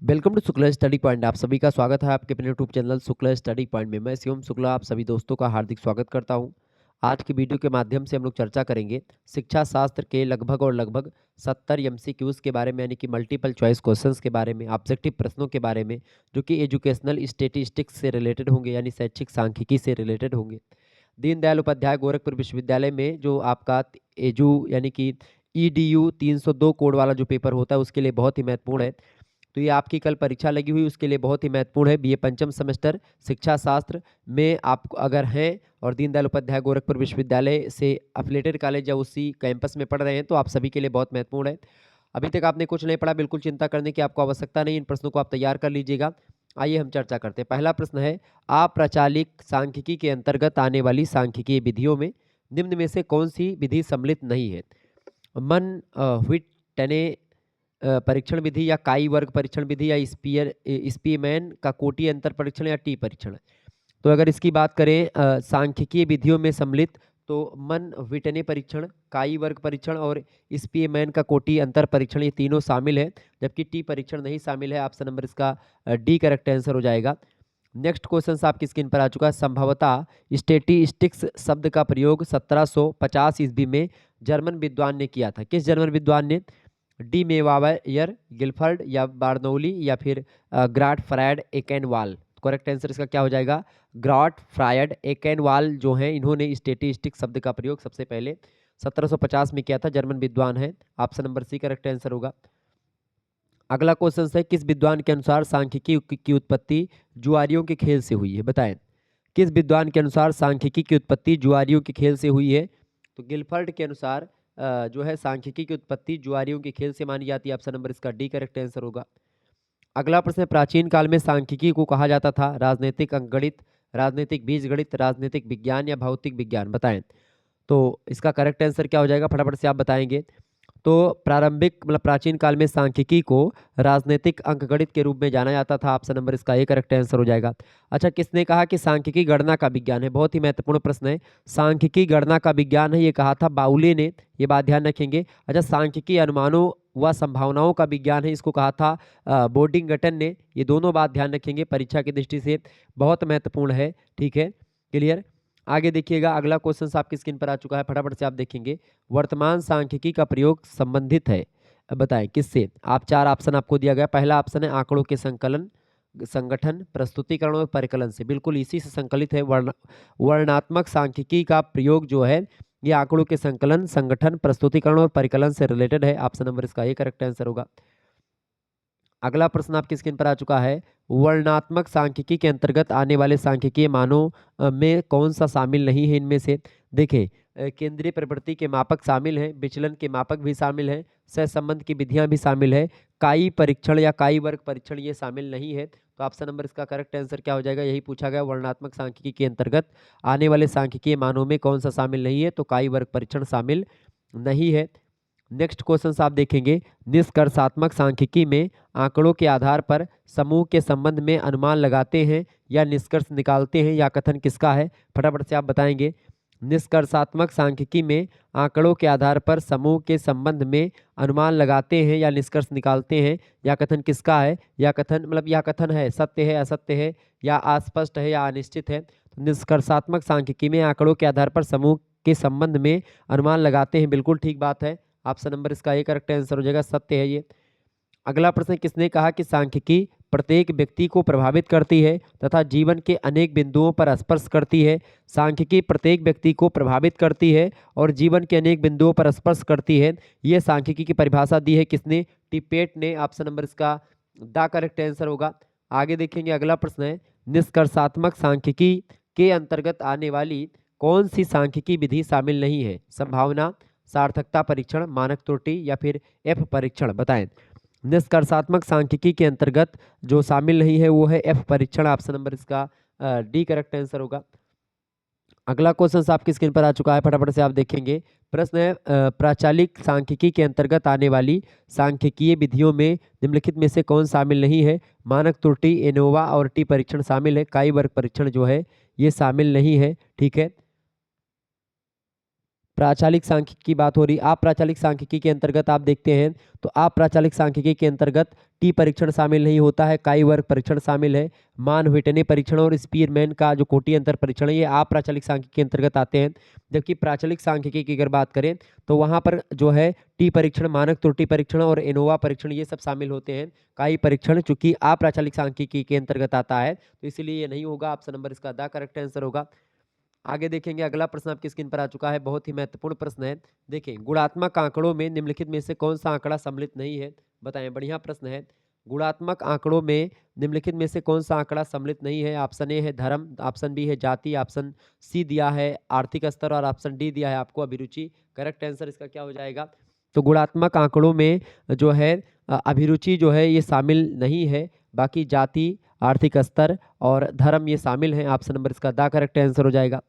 Welcome to Shukla Study Point. आप सभी का स्वागत है आपके अपने YouTube channel Shukla Study Point में। मैं शिवम शुक्ला आप सभी दोस्तों का हार्दिक स्वागत करता हूं। आज की वीडियो के माध्यम से हम लोग चर्चा करेंगे शिक्षा शास्त्र के लगभग 70 एमसीक्यूज के बारे में, यानी कि मल्टीपल चॉइस क्वेश्चंस के बारे में, ऑब्जेक्टिव प्रश्नों के बारे में, जो कि एजुकेशनल स्टेटिस्टिक्स से रिलेटेड होंगे, यानी शैक्षिक सांख्यिकी से रिलेटेड होंगे। दीनदयाल उपाध्याय गोरखपुर विश्वविद्यालय में जो आपका एजू यानी कि EDU 302 कोड वाला जो पेपर होता है उसके लिए बहुत ही महत्वपूर्ण है। तो ये आपकी कल परीक्षा लगी हुई उसके लिए बहुत ही महत्वपूर्ण है। बीए पंचम सेमेस्टर शिक्षा शास्त्र में आप अगर हैं और दीनदयाल उपाध्याय गोरखपुर विश्वविद्यालय से अफिलेटेड कॉलेज या उसी कैंपस में पढ़ रहे हैं तो आप सभी के लिए बहुत महत्वपूर्ण है। अभी तक आपने कुछ नहीं पढ़ा, बिल्कुल चिंता करने की आपको आवश्यकता नहीं। इन प्रश्नों को आप तैयार कर लीजिएगा। आइए हम चर्चा करते हैं। पहला प्रश्न है, अप्रचलित सांख्यिकी के अंतर्गत आने वाली सांख्यिकीय विधियों में निम्न में से कौन सी विधि सम्मिलित नहीं है? मन व्हिटने परीक्षण विधि, या काई वर्ग परीक्षण विधि, या स्पीमैन का कोटि अंतर परीक्षण, या टी परीक्षण। तो अगर इसकी बात करें सांख्यिकीय विधियों में सम्मिलित, तो मन व्हिटने परीक्षण, काई वर्ग परीक्षण और स्पीमैन का कोटि अंतर परीक्षण ये तीनों शामिल है, जबकि टी परीक्षण नहीं शामिल है। ऑप्शन नंबर इसका डी करेक्ट आंसर हो जाएगा। नेक्स्ट क्वेश्चन आपकी स्क्रीन पर आ चुका है। संभवतः स्टेटिस्टिक्स शब्द का प्रयोग 1750 ईस्वी में जर्मन विद्वान ने किया था। किस जर्मन विद्वान ने? डी मेवायर, गिलफर्ड, या बार्नौली, या फिर ग्राट फ्रायड एकेनवाल। करेक्ट आंसर इसका क्या हो जाएगा? ग्राट फ्रायड एकेनवाल जो है इन्होंने स्टेटिस्टिक शब्द का प्रयोग सबसे पहले 1750 में किया था। जर्मन विद्वान है। Option number C correct answer होगा। अगला क्वेश्चन है, किस विद्वान के अनुसार सांख्यिकी की उत्पत्ति जुआरियों के खेल से हुई है? बताएं, किस विद्वान के अनुसार सांख्यिकी की उत्पत्ति जुआरियों के खेल से हुई है? तो गिलफर्ड के अनुसार जो है सांख्यिकी की उत्पत्ति जुआरियों के खेल से मानी जाती है। ऑप्शन नंबर इसका डी करेक्ट आंसर होगा। अगला प्रश्न है, प्राचीन काल में सांख्यिकी को कहा जाता था राजनीतिक अंकगणित, राजनीतिक बीजगणित, राजनीतिक विज्ञान, या भौतिक विज्ञान? बताएं। तो इसका करेक्ट आंसर क्या हो जाएगा, फटाफट से आप बताएंगे। तो प्रारंभिक मतलब प्राचीन काल में सांख्यिकी को राजनीतिक अंकगणित के रूप में जाना जाता था। ऑप्शन नंबर इसका ए करेक्ट आंसर हो जाएगा। अच्छा, किसने कहा कि सांख्यिकी गणना का विज्ञान है? बहुत ही महत्वपूर्ण प्रश्न है। सांख्यिकी गणना का विज्ञान है ये कहा था बाउले ने, ये बात ध्यान रखेंगे। अच्छा, सांख्यिकी अनुमानों व संभावनाओं का विज्ञान है, इसको कहा था बोर्डिंगटन ने। ये दोनों बात ध्यान रखेंगे, परीक्षा की दृष्टि से बहुत महत्वपूर्ण है। ठीक है, क्लियर। आगे देखिएगा, अगला क्वेश्चन आपकी स्क्रीन पर आ चुका है, फटाफट से आप देखेंगे। वर्तमान सांख्यिकी का प्रयोग संबंधित है, अब बताएं किससे? आप चार ऑप्शन आपको दिया गया। पहला ऑप्शन है आंकड़ों के संकलन, संगठन, प्रस्तुतिकरण और परिकलन से। बिल्कुल इसी से संकलित है। वर्णात्मक सांख्यिकी का प्रयोग जो है ये आंकड़ों के संकलन, संगठन, प्रस्तुतिकरण और परिकलन से रिलेटेड है। ऑप्शन नंबर इसका ए करेक्ट आंसर होगा। अगला प्रश्न आपकी स्क्रीन पर आ चुका है, वर्णनात्मक सांख्यिकी के अंतर्गत आने वाले सांख्यिकीय मानों में कौन सा शामिल नहीं है इनमें से? देखें, केंद्रीय प्रवृत्ति के मापक शामिल हैं, विचलन के मापक भी शामिल हैं, सहसंबंध की विधियां भी शामिल है, काई परीक्षण या काई वर्ग परीक्षण ये शामिल नहीं है। तो ऑप्शन नंबर इसका करेक्ट आंसर क्या हो जाएगा? यही पूछा गया, वर्णनात्मक सांख्यिकी के अंतर्गत आने वाले सांख्यिकीय मानों में कौन सा शामिल नहीं है? तो काई वर्ग परीक्षण शामिल नहीं है। नेक्स्ट क्वेश्चन आप देखेंगे, निष्कर्षात्मक सांख्यिकी में आंकड़ों के आधार पर समूह के संबंध में अनुमान लगाते हैं या निष्कर्ष निकालते हैं, या कथन किसका है? फटाफट से आप बताएंगे। निष्कर्षात्मक सांख्यिकी में आंकड़ों के आधार पर समूह के संबंध में अनुमान लगाते हैं या निष्कर्ष निकालते हैं, या कथन किसका है? या कथन मतलब यह कथन है सत्य है, असत्य है, या अस्पष्ट है, या अनिश्चित है? तो निष्कर्षात्मक सांख्यिकी में आंकड़ों के आधार पर समूह के संबंध में अनुमान लगाते हैं, बिल्कुल ठीक बात है। ऑप्शन नंबर इसका ए करेक्ट आंसर हो जाएगा, सत्य है ये। अगला प्रश्न, किसने कहा कि सांख्यिकी प्रत्येक व्यक्ति को प्रभावित करती है तथा जीवन के अनेक बिंदुओं पर स्पर्श करती है? सांख्यिकी प्रत्येक व्यक्ति को प्रभावित करती है और जीवन के अनेक बिंदुओं पर स्पर्श करती है, ये सांख्यिकी की परिभाषा दी है किसने? टिपेट ने। ऑप्शन नंबर इसका द करेक्ट आंसर होगा। आगे देखेंगे, अगला प्रश्न है, निष्कर्षात्मक सांख्यिकी के अंतर्गत आने वाली कौन सी सांख्यिकी विधि शामिल नहीं है? संभावना, सार्थकता परीक्षण, मानक त्रुटि, या फिर एफ परीक्षण? बताएं। निष्कर्षात्मक सांख्यिकी के अंतर्गत जो शामिल नहीं है वो है एफ परीक्षण। ऑप्शन नंबर इसका डी करेक्ट आंसर होगा। अगला क्वेश्चन आपकी स्क्रीन पर आ चुका है, फटाफट से आप देखेंगे। प्रश्न है, प्राचालिक सांख्यिकी के अंतर्गत आने वाली सांख्यिकीय विधियों में निम्नलिखित में से कौन शामिल नहीं है? मानक त्रुटि, एनोवा और टी परीक्षण शामिल है, काई वर्ग परीक्षण जो है ये शामिल नहीं है। ठीक है, प्राचालिक सांख्यिकी की बात हो रही। आप प्राचालिक सांख्यिकी के अंतर्गत आप देखते हैं तो आप प्राचालिक सांख्यिकी के अंतर्गत टी परीक्षण शामिल नहीं होता है, काई वर्ग परीक्षण शामिल है, मान व्हिटने परीक्षण और स्पीरमैन का जो कोटि अंतर परीक्षण है ये आप प्राचालिक सांख्यिकी के अंतर्गत आते हैं। जबकि प्राचालिक सांख्यिकी की अगर बात करें तो वहाँ पर जो है टी परीक्षण, मानक त्रुटि परीक्षण और एनोवा परीक्षण ये सब शामिल होते हैं। काई परीक्षण चूंकि अप्राचालिक सांख्यिकी के अंतर्गत आता है तो इसलिए ये नहीं होगा। ऑप्शन नंबर इसका द करेक्ट आंसर होगा। आगे देखेंगे, अगला प्रश्न आपकी स्क्रीन पर आ चुका है, बहुत ही महत्वपूर्ण प्रश्न है। देखिए, गुणात्मक आंकड़ों में निम्नलिखित में से कौन सा आंकड़ा सम्मिलित नहीं है, बताएं। बढ़िया प्रश्न है। गुणात्मक आंकड़ों में निम्नलिखित में से कौन सा आंकड़ा सम्मिलित नहीं है। ऑप्शन ए है धर्म, ऑप्शन बी है जाति, ऑप्शन सी दिया है आर्थिक स्तर और ऑप्शन डी दिया है आपको अभिरुचि। करेक्ट आंसर इसका क्या हो जाएगा? तो गुणात्मक आंकड़ों में जो है अभिरुचि जो है ये शामिल नहीं है, बाकी जाति, आर्थिक स्तर और धर्म ये शामिल हैं। ऑप्शन नंबर इसका द करेक्ट आंसर हो जाएगा।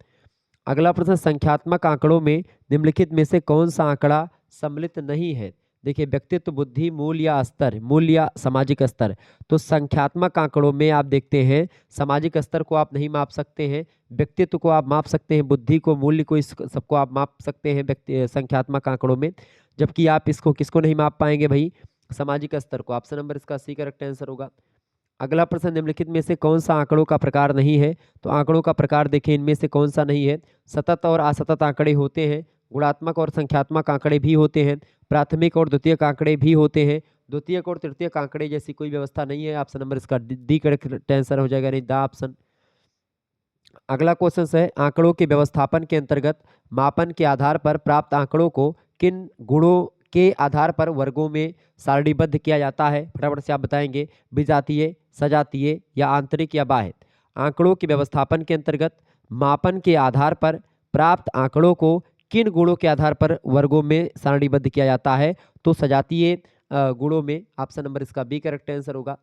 अगला प्रश्न, संख्यात्मक आंकड़ों में निम्नलिखित में से कौन सा आंकड़ा सम्मिलित नहीं है। देखिए, व्यक्तित्व, बुद्धि, मूल्य या स्तर, मूल्य या सामाजिक स्तर। तो संख्यात्मक आंकड़ों में आप देखते हैं सामाजिक स्तर को आप नहीं माप सकते हैं, व्यक्तित्व को आप माप सकते हैं, बुद्धि को, मूल्य को, इस सबको आप माप सकते हैं व्यक्ति संख्यात्मक आंकड़ों में। जबकि आप इसको किसको नहीं माप पाएंगे भाई? सामाजिक स्तर को। ऑप्शन नंबर इसका सी करेक्ट आंसर होगा। अगला प्रश्न, निम्नलिखित में से कौन सा आंकड़ों का प्रकार नहीं है। तो आंकड़ों का प्रकार देखें, इनमें से कौन सा नहीं है। सतत और असतत आंकड़े होते हैं, गुणात्मक और संख्यात्मक आंकड़े भी होते हैं, प्राथमिक और द्वितीयक आंकड़े भी होते हैं, द्वितीयक और तृतीयक आंकड़े जैसी कोई व्यवस्था नहीं है। ऑप्शन नंबर इसका डी करेक्ट आंसर हो जाएगा, नहीं द ऑप्शन। अगला क्वेश्चन है, आंकड़ों के व्यवस्थापन के अंतर्गत मापन के आधार पर प्राप्त आंकड़ों को किन गुणों के आधार पर वर्गों में सारणीबद्ध किया जाता है। फटाफट से आप बताएंगे, विजातीय, सजातीय या आंतरिक या बाह्य। आंकड़ों के व्यवस्थापन के अंतर्गत मापन के आधार पर प्राप्त आंकड़ों को किन गुणों के आधार पर वर्गों में सारणीबद्ध किया जाता है। तो सजातीय गुणों में। ऑप्शन नंबर इसका बी करेक्ट आंसर होगा।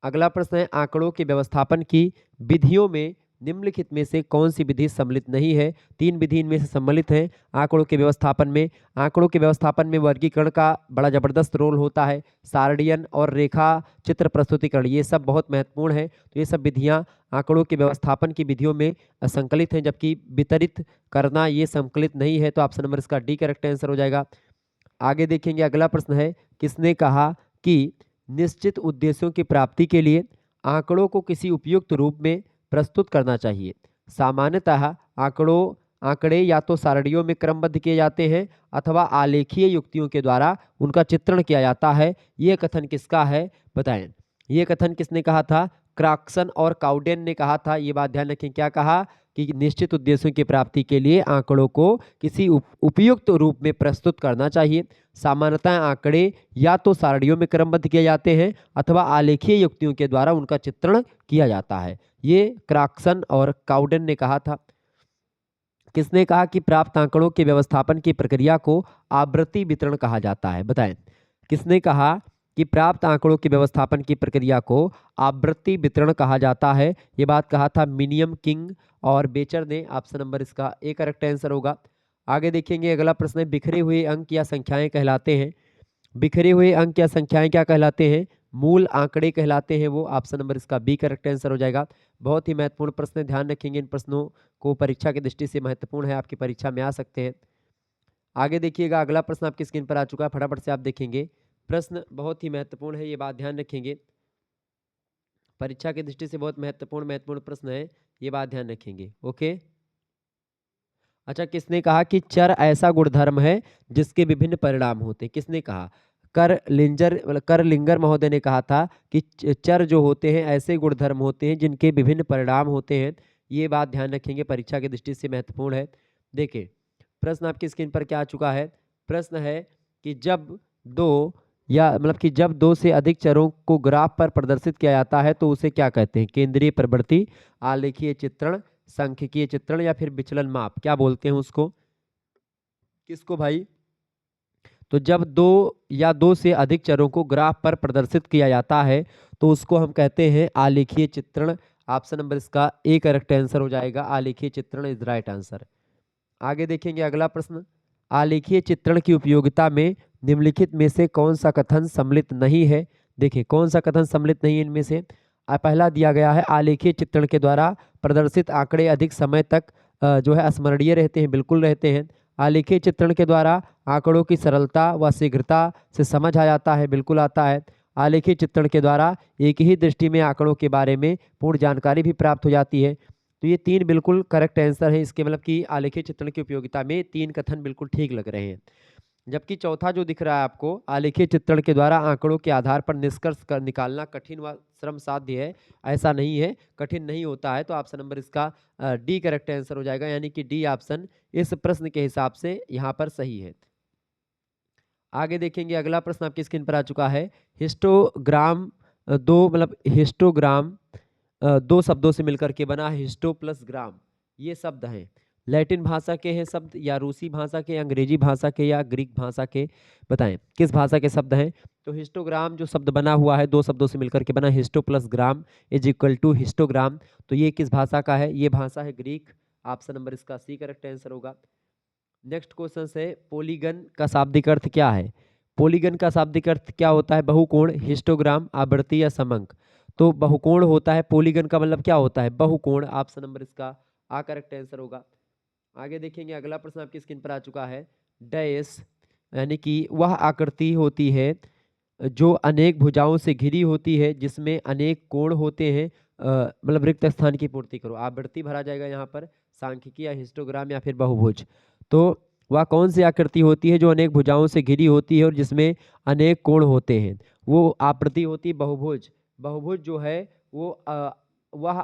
अगला प्रश्न है, आंकड़ों के व्यवस्थापन की विधियों में निम्नलिखित में से कौन सी विधि सम्मिलित नहीं है। तीन विधि इनमें से सम्मिलित है आंकड़ों के व्यवस्थापन में। आंकड़ों के व्यवस्थापन में वर्गीकरण का बड़ा जबरदस्त रोल होता है, सारणीयन और रेखा चित्र प्रस्तुतिकरण ये सब बहुत महत्वपूर्ण है। तो ये सब विधियां आंकड़ों के व्यवस्थापन की विधियों में संकलित हैं, जबकि वितरित करना ये संकलित नहीं है। तो ऑप्शन नंबर इसका डी करेक्ट आंसर हो जाएगा। आगे देखेंगे, अगला प्रश्न है, किसने कहा कि निश्चित उद्देश्यों की प्राप्ति के लिए आंकड़ों को किसी उपयुक्त रूप में प्रस्तुत करना चाहिए। सामान्यतः आंकड़े या तो सारणियों में क्रमबद्ध किए जाते हैं अथवा आलेखीय युक्तियों के द्वारा उनका चित्रण किया जाता है। ये कथन किसका है, बताएं। ये कथन किसने कहा था? क्रॉक्सन और काउडेन ने कहा था। ये बात ध्यान रखें, क्या कहा कि निश्चित उद्देश्यों की प्राप्ति के लिए आंकड़ों को किसी उपयुक्त रूप में प्रस्तुत करना चाहिए। सामान्यतः आंकड़े या तो सारणियों में क्रमबद्ध किए जाते हैं अथवा आलेखीय युक्तियों के द्वारा उनका चित्रण किया जाता है। ये क्रॉक्सन और काउडेन ने कहा था। किसने कहा कि प्राप्त आंकड़ों के व्यवस्थापन की प्रक्रिया को आवृत्ति वितरण कहा जाता है, बताएं। किसने कहा कि प्राप्त आंकड़ों के व्यवस्थापन की प्रक्रिया को आवृत्ति वितरण कहा जाता है? ये बात कहा था मिनियम, किंग और बेचर ने। ऑप्शन नंबर इसका ए करेक्ट आंसर होगा। आगे देखेंगे, अगला प्रश्न है, बिखरे हुए अंक या संख्याएं कहलाते हैं। बिखरे हुए अंक या संख्याएं क्या कहलाते हैं? मूल आंकड़े कहलाते हैं वो। ऑप्शन नंबर इसका बी करेक्ट आंसर हो जाएगा। बहुत ही महत्वपूर्ण प्रश्न है, ध्यान रखेंगे इन प्रश्नों को, परीक्षा की दृष्टि से महत्वपूर्ण है, आपकी परीक्षा में आ सकते हैं। आगे देखिएगा, अगला प्रश्न आपकी स्क्रीन पर आ चुका है, फटाफट से आप देखेंगे। प्रश्न बहुत ही महत्वपूर्ण है, ये बात ध्यान रखेंगे, परीक्षा की दृष्टि से बहुत महत्वपूर्ण प्रश्न है, ये बात ध्यान रखेंगे। ओके, अच्छा, किसने कहा कि चर ऐसा गुणधर्म है जिसके विभिन्न परिणाम होते हैं? किसने कहा? करलिंगर महोदय ने कहा था कि चर जो होते हैं ऐसे गुणधर्म होते हैं जिनके विभिन्न परिणाम होते हैं। ये बात ध्यान रखेंगे, परीक्षा की दृष्टि से महत्वपूर्ण है। देखिए, प्रश्न आपकी स्क्रीन पर क्या आ चुका है? प्रश्न है कि जब दो से अधिक चरों को ग्राफ पर प्रदर्शित किया जाता है तो उसे क्या कहते हैं? केंद्रीय प्रवृत्ति, आलेखीय चित्रण, सांख्यिकीय चित्रण या फिर विचलन माप, क्या बोलते हैं उसको? किसको भाई? तो जब दो से अधिक चरों को ग्राफ पर प्रदर्शित किया जाता है तो उसको हम कहते हैं आलेखीय चित्रण। ऑप्शन नंबर इसका ए करेक्ट आंसर हो जाएगा, आलेखीय चित्रण इज राइट आंसर। आगे देखेंगे, अगला प्रश्न, आलेखीय चित्रण की उपयोगिता में निम्नलिखित में से कौन सा कथन सम्मिलित नहीं है? देखिए, कौन सा कथन सम्मिलित नहीं है इनमें से? पहला दिया गया है, आलेखीय चित्रण के द्वारा प्रदर्शित आंकड़े अधिक समय तक जो है स्मरणीय रहते हैं, बिल्कुल रहते हैं। आलेखीय चित्रण के द्वारा आंकड़ों की सरलता व शीघ्रता से समझ आ जाता है, बिल्कुल आता है। आलेखीय चित्रण के द्वारा एक ही दृष्टि में आंकड़ों के बारे में पूर्ण जानकारी भी प्राप्त हो जाती है। तो ये 3 बिल्कुल करेक्ट आंसर है इसके, मतलब कि आलेखीय चित्रण की उपयोगिता में 3 कथन बिल्कुल ठीक लग रहे हैं। जबकि चौथा जो दिख रहा है आपको, आलेखीय चित्रण के द्वारा आंकड़ों के आधार पर निष्कर्ष निकालना कठिन व श्रम साध्य है, ऐसा नहीं है, कठिन नहीं होता है। तो ऑप्शन नंबर इसका डी करेक्ट आंसर हो जाएगा, यानी कि डी ऑप्शन इस प्रश्न के हिसाब से यहाँ पर सही है। आगे देखेंगे, अगला प्रश्न आपकी स्क्रीन पर आ चुका है। हिस्टोग्राम हिस्टोग्राम दो शब्दों से मिलकर के बना है, हिस्टो प्लस ग्राम। ये शब्द हैं, लैटिन भाषा के हैं शब्द, या रूसी भाषा के, अंग्रेजी भाषा के, या ग्रीक भाषा के, बताएं किस भाषा के शब्द हैं। तो हिस्टोग्राम जो शब्द बना हुआ है, दो शब्दों से मिलकर के बना, histo plus gram is equal to histogram. तो ये किस भाषा का है? ये भाषा है ग्रीक। ऑप्शन नंबर इसका सी करेक्ट आंसर होगा। नेक्स्ट क्वेश्चन है, पोलीगन का शाब्दिक अर्थ क्या है? पोलीगन का शाब्दिक अर्थ क्या होता है? बहुकोण, हिस्टोग्राम, आवृत्ति या समंक। तो बहुकोण होता है। पोलीगन का मतलब क्या होता है? बहुकोण। ऑप्शन नंबर इसका आ करेक्ट आंसर होगा। आगे देखेंगे, अगला प्रश्न आपकी स्क्रीन पर आ चुका है। डैश यानी कि वह आकृति होती है जो अनेक भुजाओं से घिरी होती है, जिसमें अनेक कोण होते हैं। मतलब रिक्त स्थान की पूर्ति करो। आवृत्ति भरा जाएगा यहाँ पर, सांख्यिकी या हिस्टोग्राम या फिर बहुभुज। तो वह कौन सी आकृति होती है जो अनेक भुजाओं से घिरी होती है और जिसमें अनेक कोण होते हैं? वो आकृति होती है बहुभुज। बहुभुज जो है वो वह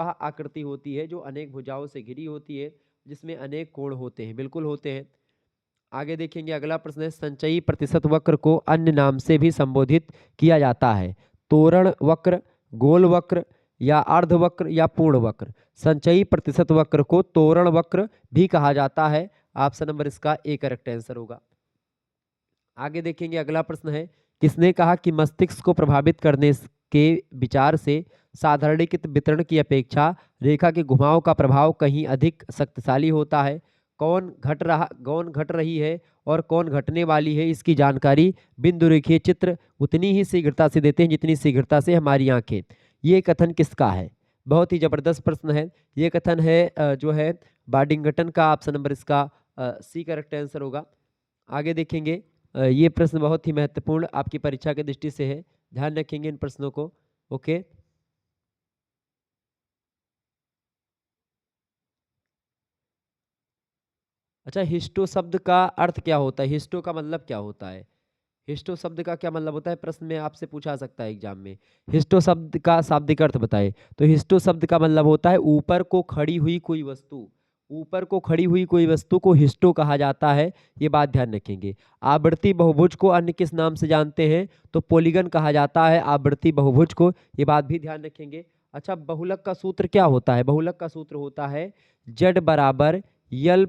आकृति होती है जो अनेक भुजाओं से घिरी होती है, जिसमें अनेक कोण होते हैं, बिल्कुल होते हैं। आगे देखेंगे, अगला प्रश्न है, संचयी प्रतिशत वक्र को अन्य नाम से भी संबोधित किया जाता है। तोरण वक्र, गोल वक्र, या अर्ध वक्र, या पूर्ण वक्र। संचयी प्रतिशत वक्र को तोरण वक्र भी कहा जाता है। ऑप्शन नंबर इसका ए करेक्ट आंसर होगा। आगे देखेंगे, अगला प्रश्न है, किसने कहा कि मस्तिष्क को प्रभावित करने के विचार से साधारणीकृत वितरण की अपेक्षा रेखा के घुमाव का प्रभाव कहीं अधिक शक्तिशाली होता है? कौन घट रही है और कौन घटने वाली है, इसकी जानकारी बिंदु रेखीय चित्र उतनी ही शीघ्रता से देते हैं जितनी शीघ्रता से हमारी आंखें। ये कथन किसका है? बहुत ही जबरदस्त प्रश्न है। ये कथन है जो है बार्डिंगटन का। ऑप्शन नंबर इसका सी करेक्ट आंसर होगा। आगे देखेंगे, ये प्रश्न बहुत ही महत्वपूर्ण आपकी परीक्षा की दृष्टि से है, ध्यान रखेंगे इन प्रश्नों को। ओके, अच्छा, हिस्टो शब्द का अर्थ क्या होता है? हिस्टो का मतलब क्या होता है? हिस्टो शब्द का क्या मतलब होता है? प्रश्न में आपसे पूछा सकता है एग्जाम में। हिस्टो शब्द का शाब्दिक अर्थ बताए। तो हिस्टो शब्द का मतलब होता है ऊपर को खड़ी हुई कोई वस्तु। ऊपर को खड़ी हुई कोई वस्तु को हिस्टो कहा जाता है, ये बात ध्यान रखेंगे। आवृत्ति बहुभुज को अन्य किस नाम से जानते हैं? तो पोलीगन कहा जाता है आवृत्ति बहुभुज को, ये बात भी ध्यान रखेंगे। अच्छा, बहुलक का सूत्र क्या होता है? बहुलक का सूत्र होता है Z बराबर यल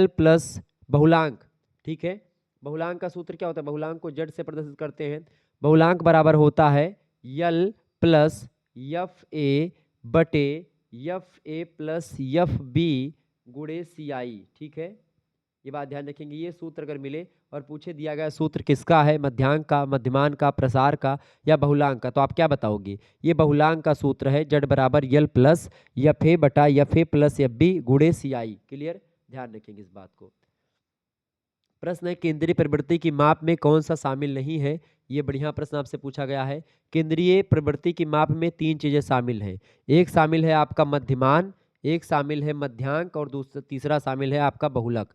प्लस बहुलांक। ठीक है, बहुलांक का सूत्र क्या होता है? बहुलांक को जेड से प्रदर्शित करते हैं। बहुलांक बराबर होता है यल प्लस यफ ए बटे यफ ए प्लस यफ बी गुणे सी आई। ठीक है, ये बात ध्यान रखेंगे। ये सूत्र अगर मिले और पूछे दिया गया सूत्र किसका है, मध्यांक का, मध्यमान का, प्रसार का, या बहुलांक का, तो आप क्या बताओगे? ये बहुलांक का सूत्र है, जेड बराबर यल प्लस यफ ए बटा यफ ए प्लस यफ बी गुणे सी आई। क्लियर, ध्यान रखेंगे इस बात को। प्रश्न है, केंद्रीय प्रवृत्ति की माप में कौन सा शामिल नहीं है? ये बढ़िया प्रश्न आपसे पूछा गया है। केंद्रीय प्रवृत्ति की माप में 3 चीजें शामिल हैं। एक शामिल है आपका मध्यमान, एक शामिल है मध्यांक, और दूसरा तीसरा शामिल है आपका बहुलक।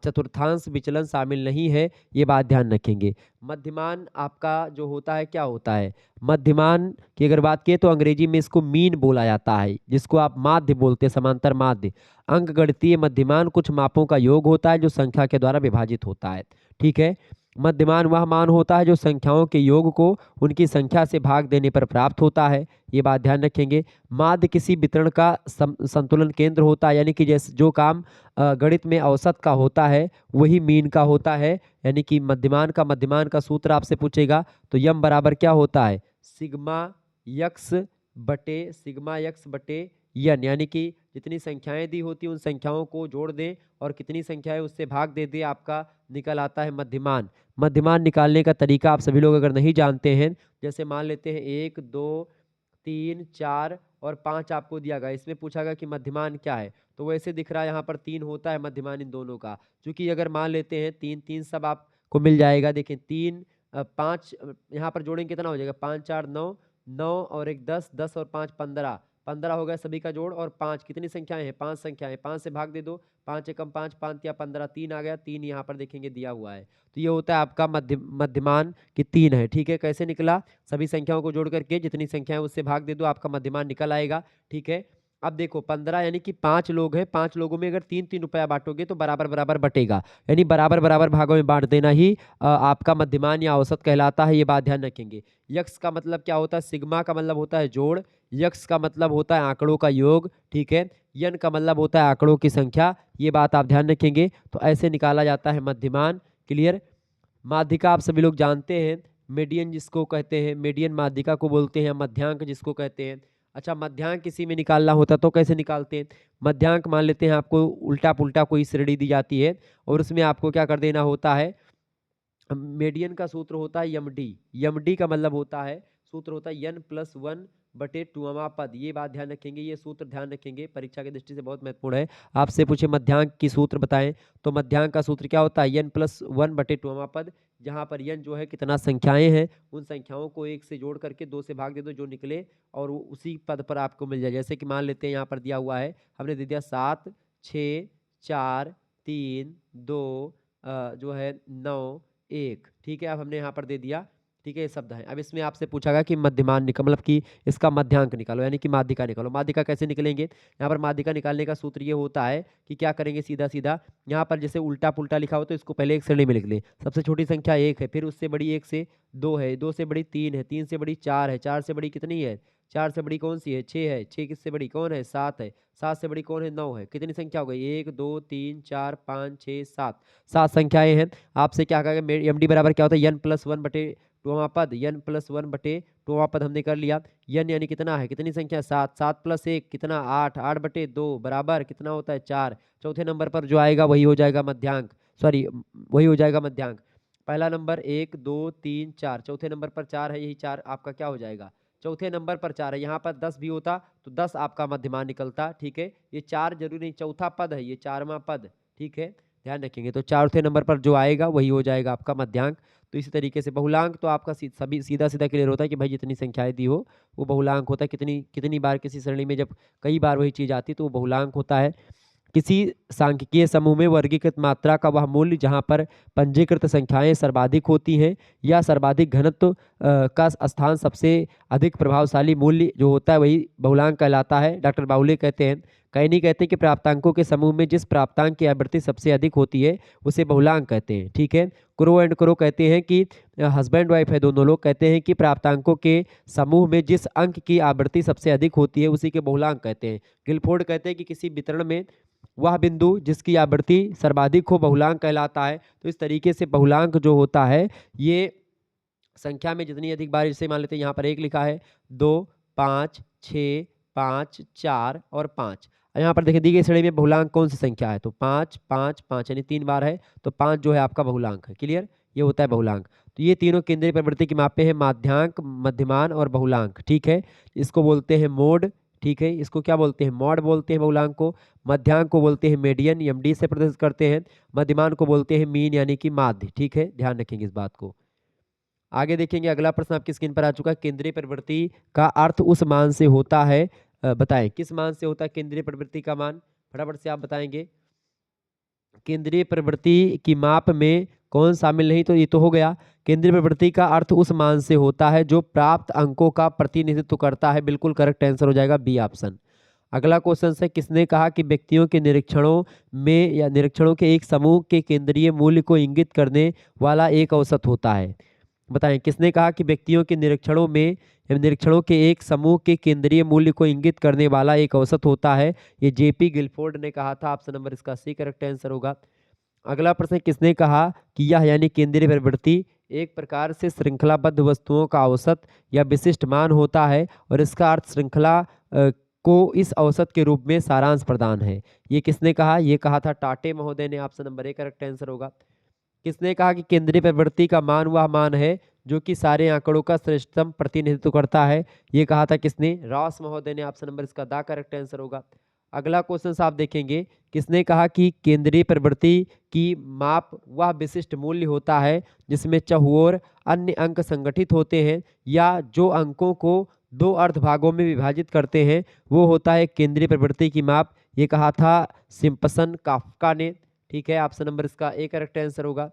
चतुर्थांश विचलन शामिल नहीं है, ये बात ध्यान रखेंगे। मध्यमान आपका जो होता है, क्या होता है? मध्यमान की अगर बात करें तो अंग्रेजी में इसको मीन बोला जाता है, जिसको आप माध्य बोलते हैं, समांतर माध्य। अंकगणितीय मध्यमान कुछ मापों का योग होता है जो संख्या के द्वारा विभाजित होता है। ठीक है, मध्यमान वह मान होता है जो संख्याओं के योग को उनकी संख्या से भाग देने पर प्राप्त होता है, ये बात ध्यान रखेंगे। माध्य किसी वितरण का संतुलन केंद्र होता है, यानी कि जैसे जो काम गणित में औसत का होता है वही मीन का होता है। यानी कि मध्यमान का सूत्र आपसे पूछेगा तो यम बराबर क्या होता है? सिग्मा यक्स बटे यन, यानी कि जितनी संख्याएं दी होती हैं उन संख्याओं को जोड़ दें और कितनी संख्याएं उससे भाग दे दें, आपका निकल आता है मध्यमान। मध्यमान निकालने का तरीका आप सभी लोग अगर नहीं जानते हैं, जैसे मान लेते हैं 1 2 3, 4 और 5 आपको दिया गया। इसमें पूछा गया कि मध्यमान क्या है, तो वैसे दिख रहा है यहाँ पर 3 होता है मध्यमान इन दोनों का। चूंकि अगर मान लेते हैं 3 3 सब आपको मिल जाएगा। देखिए 3 5 यहाँ पर जोड़ेंगे कितना हो जाएगा, 5 4 9, 9 और एक 10, 10 और 5 15, 15 हो गया सभी का जोड़। और 5 कितनी संख्याएं हैं, 5 संख्याएं, 5 से भाग दे दो, 5 एकम 5, 5 या 15, 3 आ गया, 3 यहाँ पर देखेंगे दिया हुआ है। तो ये होता है आपका मध्यमान कि 3 है। ठीक है, कैसे निकला, सभी संख्याओं को जोड़ करके जितनी संख्याएं उससे भाग दे दो, आपका मध्यमान निकल आएगा। ठीक है, अब देखो 15 यानी कि 5 लोग हैं, 5 लोगों में अगर 3 3 रुपया बांटोगे तो बराबर बराबर बटेगा, यानी बराबर बराबर भागों में बांट देना ही आपका मध्यमान या औसत कहलाता है। ये बात ध्यान रखेंगे। यक्स का मतलब क्या होता है, सिग्मा का मतलब होता है जोड़, यक्स का मतलब होता है आंकड़ों का योग। ठीक है, यन का मतलब होता है आंकड़ों की संख्या। ये बात आप ध्यान रखेंगे। तो ऐसे निकाला जाता है मध्यमान। क्लियर। माध्यिका आप सभी लोग जानते हैं, मीडियन जिसको कहते हैं, मीडियन माध्यिका को बोलते हैं, मध्यांक जिसको कहते हैं। अच्छा, मध्यांक किसी में निकालना होता तो कैसे निकालते हैं, मध्यांक मान लेते हैं आपको उल्टा पुल्टा कोई श्रेणी दी जाती है और उसमें आपको क्या कर देना होता है, मीडियन का सूत्र होता है यमडी। यमडी का मतलब होता है, सूत्र होता है यन प्लस 1 बटे 2वां पद। ये बात ध्यान रखेंगे, ये सूत्र ध्यान रखेंगे, परीक्षा की दृष्टि से बहुत महत्वपूर्ण है। आपसे पूछे मध्यांक की सूत्र बताएं, तो मध्यांक का सूत्र क्या होता है, यन प्लस 1 बटे 2वां पद। जहां पर यन जो है कितना संख्याएं हैं, उन संख्याओं को 1 से जोड़ करके 2 से भाग दे दो, जो निकले और वो उसी पद पर आपको मिल जाए। जैसे कि मान लेते हैं यहाँ पर दिया हुआ है, हमने दे दिया 7 6 4 3 2 जो है 9 1। ठीक है, अब हमने यहाँ पर दे दिया। ठीक है, ये शब्द है। अब इसमें आपसे पूछा गया कि मध्यमान मतलब कि इसका मध्यांक निकालो, यानी कि माध्यिका निकालो। माध्यिका कैसे निकलेंगे, यहाँ पर माध्यिका निकालने का सूत्र ये होता है कि क्या करेंगे, सीधा सीधा यहाँ पर जैसे उल्टा पुल्टा लिखा हो तो इसको पहले एक श्रेणी में लिख ले। सबसे छोटी संख्या 1 है, फिर उससे बड़ी 1 से 2 है, 2 से बड़ी 3 है, 3 से बड़ी 4 है, 4 से बड़ी कितनी है, 4 से बड़ी कौन सी है, 6 है, 6 किससे बड़ी कौन है, 7 है, 7 से बड़ी कौन है, 9 है। कितनी संख्या हो गई, 1 2 3 4 5 6 7, 7 संख्याएं हैं। आपसे क्या कहा, एम डी बराबर क्या होता है, यन प्लस 1 बटे 2वां पद, यन प्लस 1 बटे 2वां पद हमने कर लिया। यन यानी कितना है, कितनी संख्या, 7, 7 प्लस 1 कितना 8, 8 बटे 2 बराबर कितना होता है 4। चौथे नंबर पर जो आएगा वही हो जाएगा मध्यांक, सॉरी वही हो जाएगा मध्यांक। पहला नंबर 1 2 3 4, चौथे नंबर पर 4 है, यही 4 आपका क्या हो जाएगा, चौथे नंबर पर 4 है। यहाँ पर 10 भी होता तो 10 आपका मध्यमान निकलता। ठीक है, ये 4 जरूरी नहीं, चौथा पद है ये, 4वां पद। ठीक है, ध्यान रखेंगे। तो चौथे नंबर पर जो आएगा वही हो जाएगा आपका मध्यांक। तो इसी तरीके से बहुलांक तो आपका सभी सीधा सीधा क्लियर होता है कि भाई जितनी संख्याएं दी हो वो बहुलांक होता है। कितनी कितनी बार किसी श्रेणी में जब कई बार वही चीज आती है तो वो बहुलांक होता है। किसी सांख्यिकीय समूह में वर्गीकृत मात्रा का वह मूल्य जहां पर पंजीकृत संख्याएं सर्वाधिक होती हैं या सर्वाधिक घनत्व का स्थान सबसे अधिक प्रभावशाली मूल्य जो होता है वही बहुलांक कहलाता है। डॉक्टर बाउले कहते हैं, कैनी कहते हैं कि प्राप्तांकों के समूह में जिस प्राप्तांक की आवृत्ति सबसे अधिक होती है उसे बहुलांक कहते हैं। ठीक है, क्रो एंड क्रो कहते हैं कि हस्बैंड वाइफ है दोनों लोग, कहते हैं कि प्राप्तांकों के समूह में जिस अंक की आवृत्ति सबसे अधिक होती है उसी के बहुलांक कहते हैं। गिलफोर्ड कहते हैं कि किसी वितरण में वह बिंदु जिसकी आवृत्ति सर्वाधिक हो बहुलांक कहलाता है। तो इस तरीके से बहुलांक जो होता है ये संख्या में जितनी अधिक बार, जैसे मान लेते हैं यहाँ पर 1 लिखा है, 2 5 6 5 4 और 5। यहाँ पर देखिए दी गई श्रेणी में बहुलांक कौन सी संख्या है, तो 5 5 5 यानी 3 बार है, तो 5 जो है आपका बहुलांक है। क्लियर, ये होता है बहुलांक। तो ये तीनों केंद्रीय प्रवृत्ति की मापे हैं, माध्यांक, मध्यमान और बहुलांक। ठीक है, इसको बोलते हैं मोड। ठीक है, इसको क्या बोलते हैं, मॉड बोलते हैं बहुलांक को। मध्यांक को बोलते हैं मीडियन, एमडी से प्रदर्शित करते हैं। मध्यमान को बोलते हैं मीन यानी कि माध्य। ठीक है, ध्यान रखेंगे इस बात को। आगे देखेंगे, अगला प्रश्न आपकी स्क्रीन पर आ चुका है, केंद्रीय प्रवृत्ति का अर्थ उस मान से होता है, बताएं किस मान से होता है केंद्रीय प्रवृत्ति का मान, फटाफट से आप बताएंगे। केंद्रीय प्रवृत्ति की माप में कौन शामिल नहीं, तो ये तो हो गया। केंद्रीय प्रवृत्ति का अर्थ उस मान से होता है जो प्राप्त अंकों का प्रतिनिधित्व करता है। बिल्कुल करेक्ट आंसर हो जाएगा बी ऑप्शन। अगला क्वेश्चन है, किसने कहा कि व्यक्तियों के निरीक्षणों में या निरीक्षणों के एक समूह के केंद्रीय मूल्य को इंगित करने वाला एक औसत होता है। बताएं किसने कहा कि व्यक्तियों के निरीक्षणों में या निरीक्षणों के एक समूह के केंद्रीय मूल्य को इंगित करने वाला एक औसत होता है। ये जेपी गिलफोर्ड ने कहा था। ऑप्शन नंबर इसका सी करेक्ट आंसर होगा। अगला प्रश्न, किसने कहा कि यह यानी केंद्रीय प्रवृत्ति एक प्रकार से श्रृंखलाबद्ध वस्तुओं का औसत या विशिष्ट मान होता है और इसका अर्थ श्रृंखला को इस औसत के रूप में सारांश प्रदान है। ये किसने कहा, ये कहा था टाटे महोदय ने। Option number A correct answer होगा। किसने कहा कि केंद्रीय प्रवृत्ति का मान वह मान है जो कि सारे आंकड़ों का श्रेष्ठतम प्रतिनिधित्व करता है। ये कहा था किसने? रॉस महोदय ने। ऑप्शन नंबर इसका द करेक्ट आंसर होगा। अगला क्वेश्चन आप देखेंगे, किसने कहा कि केंद्रीय प्रवृत्ति की माप वह विशिष्ट मूल्य होता है जिसमें चहुओर अन्य अंक संगठित होते हैं या जो अंकों को दो अर्धभागों में विभाजित करते हैं, वो होता है केंद्रीय प्रवृत्ति की माप। ये कहा था सिम्पसन काफ्का ने। ठीक है, ऑप्शन नंबर इसका ए करेक्ट आंसर होगा।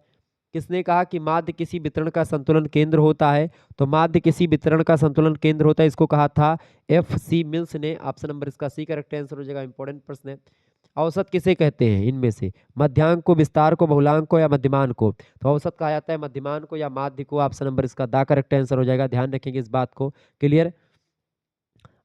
किसने कहा कि माध्य किसी वितरण का संतुलन केंद्र होता है? तो माध्य किसी वितरण का संतुलन केंद्र होता है, इसको कहा था FC मिल्स ने। ऑप्शन नंबर इसका सी करेक्ट आंसर हो जाएगा। इंपॉर्टेंट प्रश्न है। औसत किसे कहते हैं इनमें से? मध्यांक को, विस्तार को, बहुलांक को या मध्यमान को? तो औसत कहा जाता है मध्यमान को या माध्य को। ऑप्शन नंबर इसका द करेक्ट आंसर हो जाएगा। ध्यान रखेंगे इस बात को। क्लियर?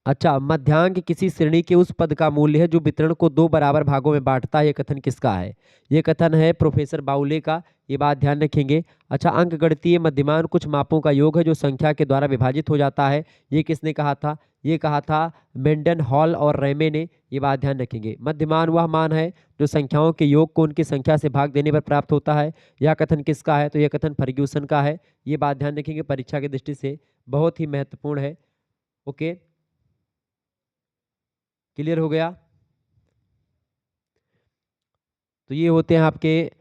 अच्छा, मध्यांक किसी श्रेणी के उस पद का मूल्य है जो वितरण को दो बराबर भागों में बांटता है। ये कथन किसका है? ये कथन है प्रोफेसर बाउले का। ये बात ध्यान रखेंगे। अच्छा, अंक गणितीय मध्यमान कुछ मापों का योग है जो संख्या के द्वारा विभाजित हो जाता है। ये किसने कहा था? ये कहा था मेंडन हॉल और रेमे ने। ये बात ध्यान रखेंगे। मध्यमान वह मान है जो संख्याओं के योग को उनकी संख्या से भाग देने पर प्राप्त होता है। यह कथन किसका है? तो यह कथन फर्ग्यूसन का है। ये बात ध्यान रखेंगे, परीक्षा की दृष्टि से बहुत ही महत्वपूर्ण है। ओके, क्लियर हो गया? तो ये होते हैं आपके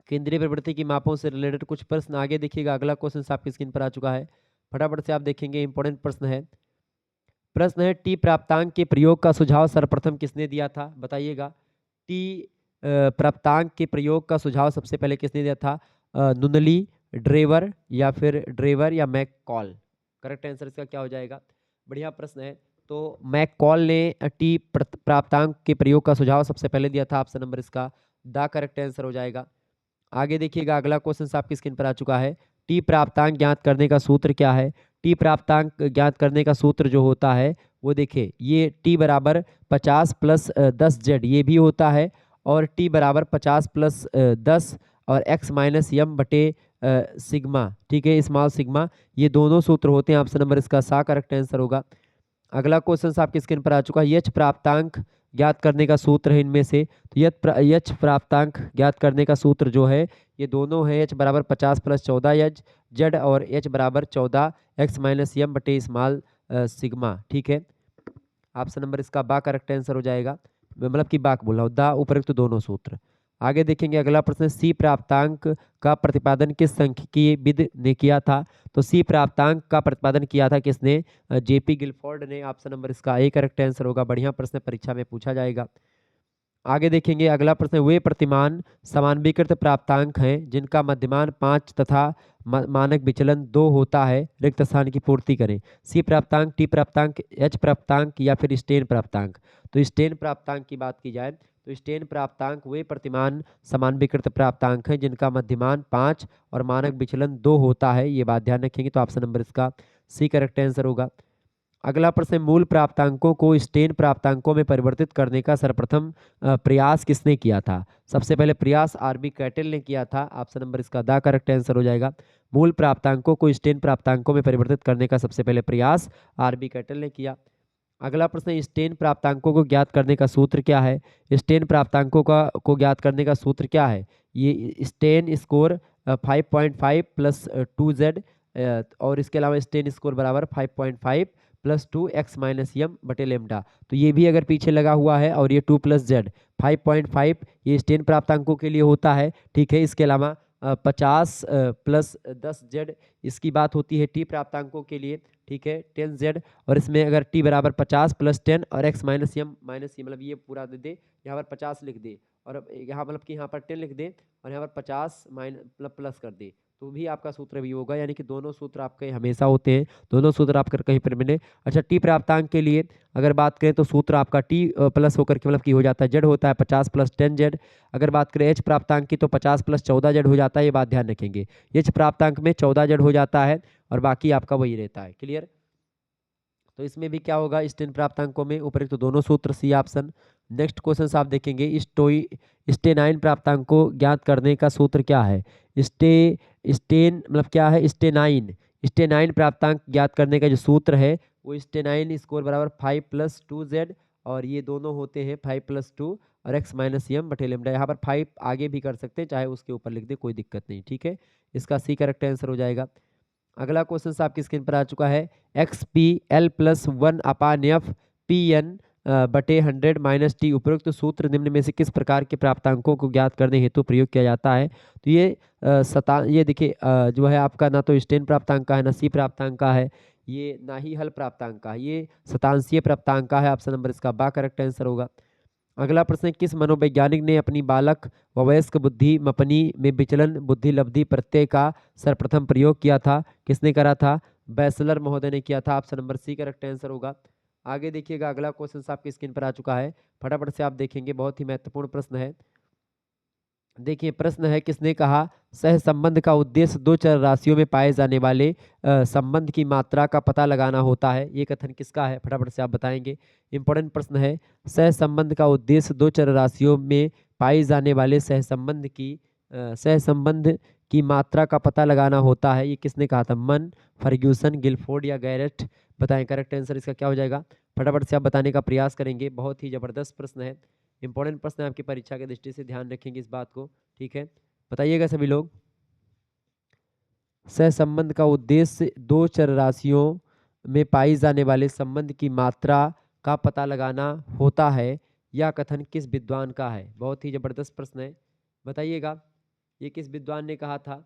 केंद्रीय प्रवृत्ति की मापों से रिलेटेड कुछ प्रश्न। आगे देखिएगा, अगला क्वेश्चन आपकी स्क्रीन पर आ चुका है। फटाफट से आप देखेंगे, इंपॉर्टेंट प्रश्न है। प्रश्न है, टी प्राप्तांक के प्रयोग का सुझाव सर्वप्रथम किसने दिया था? बताइएगा। टी प्राप्तांक के प्रयोग का सुझाव सबसे पहले किसने दिया था? नुनली, ड्रेवर या फिर ड्रेवर या मैककॉल? करेक्ट आंसर इसका क्या हो जाएगा? बढ़िया प्रश्न है। तो मैककॉल ने टी प्राप्तांक के प्रयोग का सुझाव सबसे पहले दिया था। ऑप्शन नंबर इसका द करेक्ट आंसर हो जाएगा। आगे देखिएगा, अगला क्वेश्चन आपकी स्क्रीन पर आ चुका है। टी प्राप्तांक ज्ञात करने का सूत्र क्या है? टी प्राप्तांक ज्ञात करने का सूत्र जो होता है वो देखिए, ये टी बराबर 50 प्लस 10 जेड ये भी होता है, और टी बराबर 50 प्लस 10 और एक्स माइनस यम बटे सिग्मा। ठीक है, स्मॉल सिग्मा। ये दोनों सूत्र होते हैं। ऑप्शन नंबर इसका सा करेक्ट आंसर होगा। अगला क्वेश्चन आपकी स्क्रीन पर आ चुका है। यच प्राप्तांक ज्ञात करने का सूत्र है इनमें से। तो यच प्राप्तांक ज्ञात करने का सूत्र जो है, ये दोनों है एच बराबर 50 प्लस 14 यच जेड और एच बराबर 14 एक्स माइनस यम बटे स्मॉल सिग्मा। ठीक है, ऑप्शन नंबर इसका बा करेक्ट आंसर हो जाएगा। मतलब कि बाक बोल रहा हूँ, दा उपयुक्त दोनों सूत्र। आगे देखेंगे, अगला प्रश्न, सी प्राप्तांक का प्रतिपादन किस सांख्यिकीयविद ने किया था? तो सी प्राप्तांक का प्रतिपादन किया था किसने? जेपी गिलफोर्ड ने। ऑप्शन नंबर इसका ए करेक्ट आंसर होगा। बढ़िया प्रश्न, परीक्षा में पूछा जाएगा। आगे देखेंगे, अगला प्रश्न, वे प्रतिमान समानवीकृत प्राप्तांक हैं जिनका मध्यमान 5 तथा मानक विचलन 2 होता है। रिक्त स्थान की पूर्ति करें। सी प्राप्तांक, टी प्राप्तांक, एच प्राप्तांक या फिर स्टेन प्राप्तांक? तो स्टेन प्राप्तांक की बात की जाए तो स्टेन प्राप्तांक वे प्रतिमान समानवीकृत प्राप्तांक हैं जिनका मध्यमान 5 और मानक विचलन 2 होता है। ये बात ध्यान रखेंगे। तो ऑप्शन नंबर इसका सी करेक्ट आंसर होगा। अगला प्रश्न, मूल प्राप्तांकों को स्टेन प्राप्तांकों में परिवर्तित करने का सर्वप्रथम प्रयास किसने किया था? सबसे पहले प्रयास आरबी कैटल ने किया था। ऑप्शन नंबर इसका द करेक्ट आंसर हो जाएगा। मूल प्राप्तांकों को स्टेन प्राप्तांकों में परिवर्तित करने का सबसे पहले प्रयास आरबी कैटल ने किया। अगला प्रश्न, स्टेन प्राप्तांकों को ज्ञात करने का सूत्र क्या है? स्टेन प्राप्तांकों को ज्ञात करने का सूत्र क्या है? ये स्टेन स्कोर 5.5 प्लस 2z और इसके अलावा स्टेन स्कोर बराबर 5.5 प्लस 2 एक्स माइनस यम बटे लेमडा। तो ये भी अगर पीछे लगा हुआ है, और ये 2 प्लस जेड 5.5 ये स्टेन प्राप्तांकों के लिए होता है। ठीक है, इसके अलावा 50 प्लस 10 जेड इसकी बात होती है टी प्राप्तांकों के लिए। ठीक है, 10 जेड, और इसमें अगर टी बराबर 50 प्लस 10 और एक्स माइनस यम मतलब ये पूरा दे दे, यहाँ पर 50 लिख दे, और यहाँ मतलब कि यहाँ पर 10 लिख दे, और यहाँ पर 50 माइनस प्लस कर दे, तो भी आपका सूत्र भी होगा। यानी कि दोनों सूत्र आपके हमेशा होते हैं, दोनों सूत्र आपका कहीं पर मिले। अच्छा, टी प्राप्तांक के लिए अगर बात करें तो सूत्र आपका टी प्लस होकर के मतलब कि हो जाता है जेड होता है 50 प्लस 10 जेड। अगर बात करें एच प्राप्तांक की तो 50 प्लस 14 जेड हो जाता है। ये बात ध्यान रखेंगे, एच प्राप्तांक में 14 जेड हो जाता है और बाकी आपका वही रहता है। क्लियर? तो इसमें भी क्या होगा, स्टेन प्राप्तांकों में उपयुक्त तो दोनों सूत्र, सी ऑप्शन। नेक्स्ट क्वेश्चन आप देखेंगे, स्टेनाइन प्राप्तांक को ज्ञात करने का सूत्र क्या है? स्टेन मतलब क्या है? स्टेनाइन प्राप्तांक ज्ञात करने का जो सूत्र है वो स्टेनाइन स्कोर बराबर 5 प्लस 2z, और ये दोनों होते हैं 5 प्लस 2 और एक्स माइनस यम बटे लेमडा। यहाँ पर 5 आगे भी कर सकते हैं, चाहे उसके ऊपर लिख दे, कोई दिक्कत नहीं। ठीक है, इसका सी करेक्ट आंसर हो जाएगा। अगला क्वेश्चन आपकी स्क्रीन पर आ चुका है, X P L plus 1/f P N बटे 100 माइनस टी उपरोक्त सूत्र निम्न में से किस प्रकार के प्राप्तांकों को ज्ञात करने हेतु प्रयोग किया जाता है। तो ये देखिए जो है आपका ना तो स्टेन प्राप्तांक का है ना सी प्राप्तांक का है, ये ना ही हल प्राप्तांक का है, ये शतांशीय प्राप्तांक का है। ऑप्शन नंबर इसका बा करेक्ट आंसर होगा। अगला प्रश्न है, किस मनोवैज्ञानिक ने अपनी बालक व वयस्क बुद्धि मपनी में विचलन बुद्धि लब्धि प्रत्यय का सर्वप्रथम प्रयोग किया था। किसने करा था? बैचलर महोदय ने किया था। Option number C correct answer होगा। आगे देखिएगा, अगला क्वेश्चन आपकी स्क्रीन पर आ चुका है, फटाफट से आप देखेंगे, बहुत ही महत्वपूर्ण प्रश्न है। देखिए प्रश्न है, किसने कहा सह संबंध का उद्देश्य दो चर राशियों में पाए जाने वाले संबंध की मात्रा का पता लगाना होता है। ये कथन किसका है? फटाफट से आप बताएंगे। इंपॉर्टेंट प्रश्न है, सह संबंध का उद्देश्य दो चर राशियों में पाई जाने वाले सह संबंध की मात्रा का पता लगाना होता है। ये किसने कहा था? मन, फर्ग्यूसन, गिलफोर्ड या गैरेट? बताएं करेक्ट आंसर इसका क्या हो जाएगा। फटाफट से आप बताने का प्रयास करेंगे। बहुत ही जबरदस्त प्रश्न है, इंपॉर्टेंट प्रश्न है आपकी परीक्षा की दृष्टि से, ध्यान रखेंगे इस बात को। ठीक है, बताइएगा सभी लोग। सहसंबंध का उद्देश्य दो चर राशियों में पाई जाने वाले संबंध की मात्रा का पता लगाना होता है, यह कथन किस विद्वान का है? बहुत ही जबरदस्त प्रश्न है, बताइएगा ये किस विद्वान ने कहा था?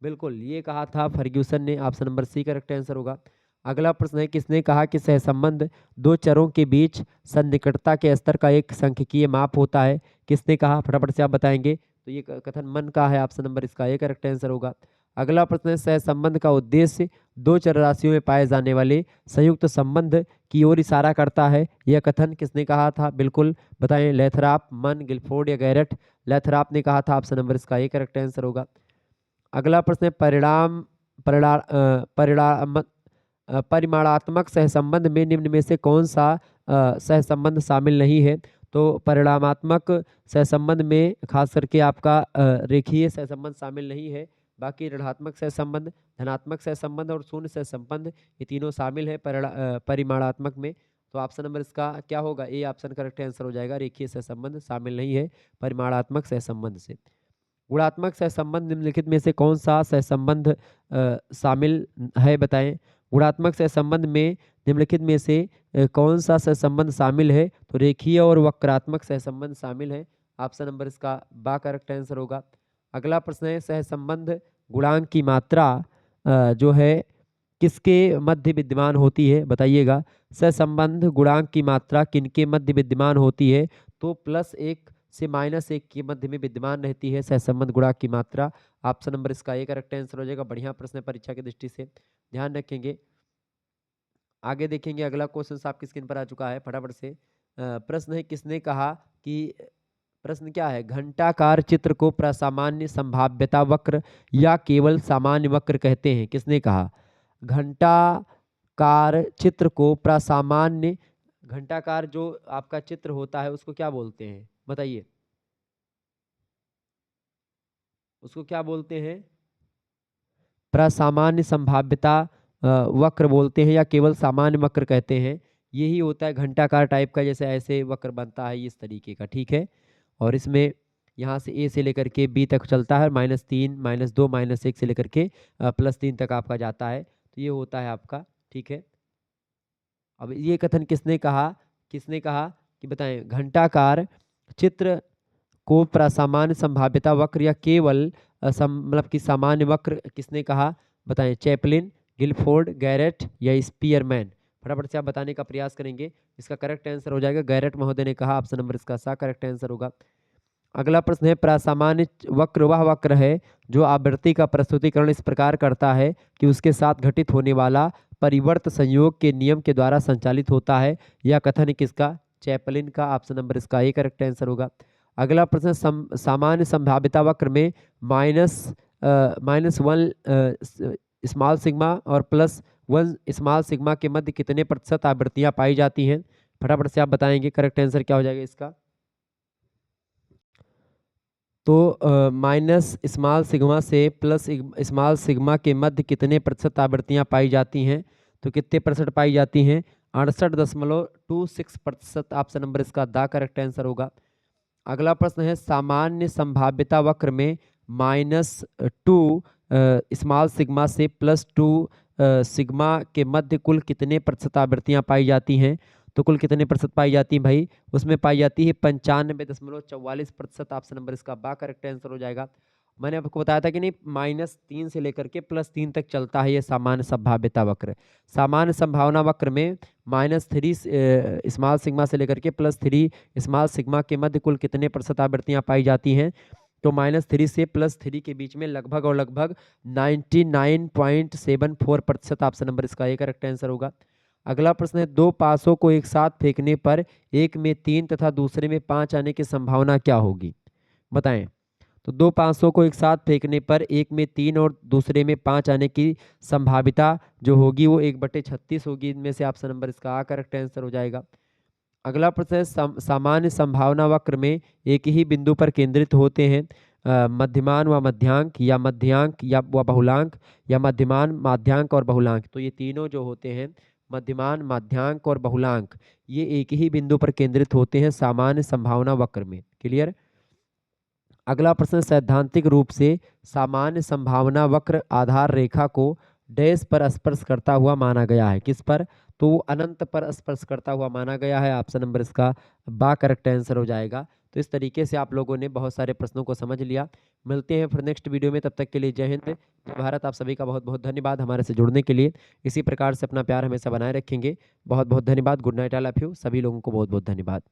बिल्कुल ये कहा था फर्ग्यूसन ने। Option number C correct answer होगा। अगला प्रश्न है, किसने कहा कि सहसंबंध दो चरों के बीच सन्निकटता के स्तर का एक सांख्यिकीय माप होता है? किसने कहा? फटाफट से आप बताएंगे। तो ये कथन मन का है। ऑप्शन नंबर इसका ए करेक्ट आंसर होगा। अगला प्रश्न है, सहसंबंध का उद्देश्य दो चर राशियों में पाए जाने वाले संयुक्त संबंध की ओर इशारा करता है। यह कथन किसने कहा था? बिल्कुल बताएं, लेथराप, मन, गिलफोर्ड या गैरेट? लेथराप ने कहा था। ऑप्शन नंबर इसका ए करेक्ट आंसर होगा। अगला प्रश्न है, परिणाम परिणाम परिणाम परिमाणात्मक सहसंबंध में निम्न में से कौन सा सहसंबंध शामिल नहीं है? तो परिणामात्मक सहसंबंध में खास करके आपका रेखीय सहसंबंध शामिल नहीं है, बाकी ऋणात्मक सहसंबंध, धनात्मक सहसंबंध और शून्य सहसंबंध ये तीनों शामिल है परिमाणात्मक में। तो ऑप्शन नंबर इसका क्या होगा? ए ऑप्शन करेक्ट आंसर हो जाएगा। रेखीय सहसंबंध शामिल नहीं है परिमाणात्मक सहसंबंध से। गुणात्मक सहसंबंध निम्नलिखित में से कौन सा सहसंबंध शामिल है? बताएं। गुणात्मक सहसंबंध में निम्नलिखित में से कौन सा सहसंबंध शामिल है? तो रेखीय और वक्रात्मक सहसंबंध शामिल है। ऑप्शन नंबर इसका बा करेक्ट आंसर होगा। अगला प्रश्न है, सहसंबंध गुणांक की मात्रा जो है किसके मध्य विद्यमान होती है? बताइएगा। सहसंबंध गुणांक की मात्रा किनके मध्य विद्यमान होती है? तो +1 से -1 के मध्य में विद्यमान रहती है सहसंबंध गुणांक की मात्रा। ऑप्शन नंबर इसका ए करेक्ट आंसर हो जाएगा। बढ़िया प्रश्न है परीक्षा की दृष्टि से, ध्यान रखेंगे। आगे देखेंगे, अगला क्वेश्चन आपकी स्क्रीन पर आ चुका है, फटाफट से प्रश्न है, किसने कहा कि प्रश्न क्या है? घंटाकार चित्र को प्रसामान्य संभाव्यता वक्र या केवल सामान्य वक्र कहते हैं? किसने कहा? घंटाकार चित्र को प्रसामान्य, घंटाकार जो आपका चित्र होता है उसको क्या बोलते हैं? बताइए, उसको क्या बोलते हैं? प्रसामान्य संभाव्यता वक्र बोलते हैं या केवल सामान्य वक्र कहते हैं। यही होता है घंटाकार टाइप का, जैसे ऐसे वक्र बनता है इस तरीके का। ठीक है, और इसमें यहाँ से ए से लेकर के बी तक चलता है, -3, -2, -1 से लेकर के +3 तक आपका जाता है। तो ये होता है आपका। ठीक है, अब ये कथन किसने कहा? किसने कहा कि बताएं, घंटाकार चित्र को प्रसामान्य संभाव्यता वक्र या केवल मतलब कि सामान्य वक्र किसने कहा? बताएं। चैपलिन, गिलफोर्ड, गैरेट या स्पीयरमैन? फटाफट से आप बताने का प्रयास करेंगे। इसका करेक्ट आंसर हो जाएगा गैरेट महोदय ने कहा। ऑप्शन नंबर इसका सा करेक्ट आंसर होगा। अगला प्रश्न है, प्रसामान्य वक्र वह वक्र है जो आवृत्ति का प्रस्तुतिकरण इस प्रकार करता है कि उसके साथ घटित होने वाला परिवर्त संयोग के नियम के द्वारा संचालित होता है। यह कथन किसका? चैपलिन का। ऑप्शन नंबर इसका ए करेक्ट आंसर होगा। अगला प्रश्न, सामान्य संभाव्यता वक्र में -1 स्मॉल सिग्मा और +1 स्मॉल सिग्मा के मध्य कितने प्रतिशत आवृत्तियां पाई जाती हैं? फटाफट से आप बताएंगे करेक्ट आंसर क्या हो जाएगा इसका। तो माइनस स्मॉल सिग्मा से प्लस स्मॉल सिग्मा के मध्य कितने प्रतिशत आवृत्तियां पाई जाती हैं? तो कितने प्रतिशत पाई जाती हैं? 68.26%। ऑप्शन नंबर इसका दा करेक्ट आंसर होगा। अगला प्रश्न है, सामान्य संभाव्यता वक्र में -2 स्मॉल सिग्मा से +2 सिग्मा के मध्य कुल कितने प्रतिशत आवृत्तियां पाई जाती हैं? तो कुल कितने प्रतिशत पाई जाती हैं भाई? उसमें पाई जाती है 95.44%। ऑप्शन नंबर इसका बा करेक्ट आंसर हो जाएगा। मैंने आपको बताया था कि नहीं, -3 से लेकर के +3 तक चलता है ये सामान्य संभाव्यता वक्र। सामान्य संभावना वक्र में -3 स्मॉल सिग्मा से लेकर के +3 स्मॉल सिग्मा के मध्य कुल कितने प्रतिशत आवृत्तियां पाई जाती हैं? तो -3 से +3 के बीच में लगभग और लगभग 99.74%। ऑप्शन नंबर इसका ए करेक्ट आंसर होगा। अगला प्रश्न है, दो पासों को एक साथ फेंकने पर एक में 3 तथा दूसरे में 5 आने की संभावना क्या होगी? बताएं। तो दो 500 को एक साथ फेंकने पर एक में 3 और दूसरे में 5 आने की संभाविता जो होगी वो 1/36 होगी। इनमें से ऑप्शन नंबर इसका आ करेक्ट आंसर हो जाएगा। अगला प्रश्न है, सामान्य संभावना वक्र में एक ही बिंदु पर केंद्रित होते हैं मध्यमान व मध्यांक या मध्यांक या व बहुलांक या मध्यमान माध्यांक और बहुलांक। तो ये तीनों जो होते हैं मध्यमान माध्यांक और बहुलांक, ये एक ही बिंदु पर केंद्रित होते हैं सामान्य संभावना वक्र में। क्लियर। अगला प्रश्न, सैद्धांतिक रूप से सामान्य संभावना वक्र आधार रेखा को डैश पर स्पर्श करता हुआ माना गया है। किस पर? तो वो अनंत पर स्पर्श करता हुआ माना गया है। ऑप्शन नंबर इसका बा करेक्ट आंसर हो जाएगा। तो इस तरीके से आप लोगों ने बहुत सारे प्रश्नों को समझ लिया। मिलते हैं फिर नेक्स्ट वीडियो में, तब तक के लिए जय हिंद, जय भारत। आप सभी का बहुत बहुत धन्यवाद हमारे से जुड़ने के लिए। इसी प्रकार से अपना प्यार हमेशा बनाए रखेंगे। बहुत बहुत धन्यवाद। Good night, I love you. सभी लोगों को बहुत बहुत धन्यवाद।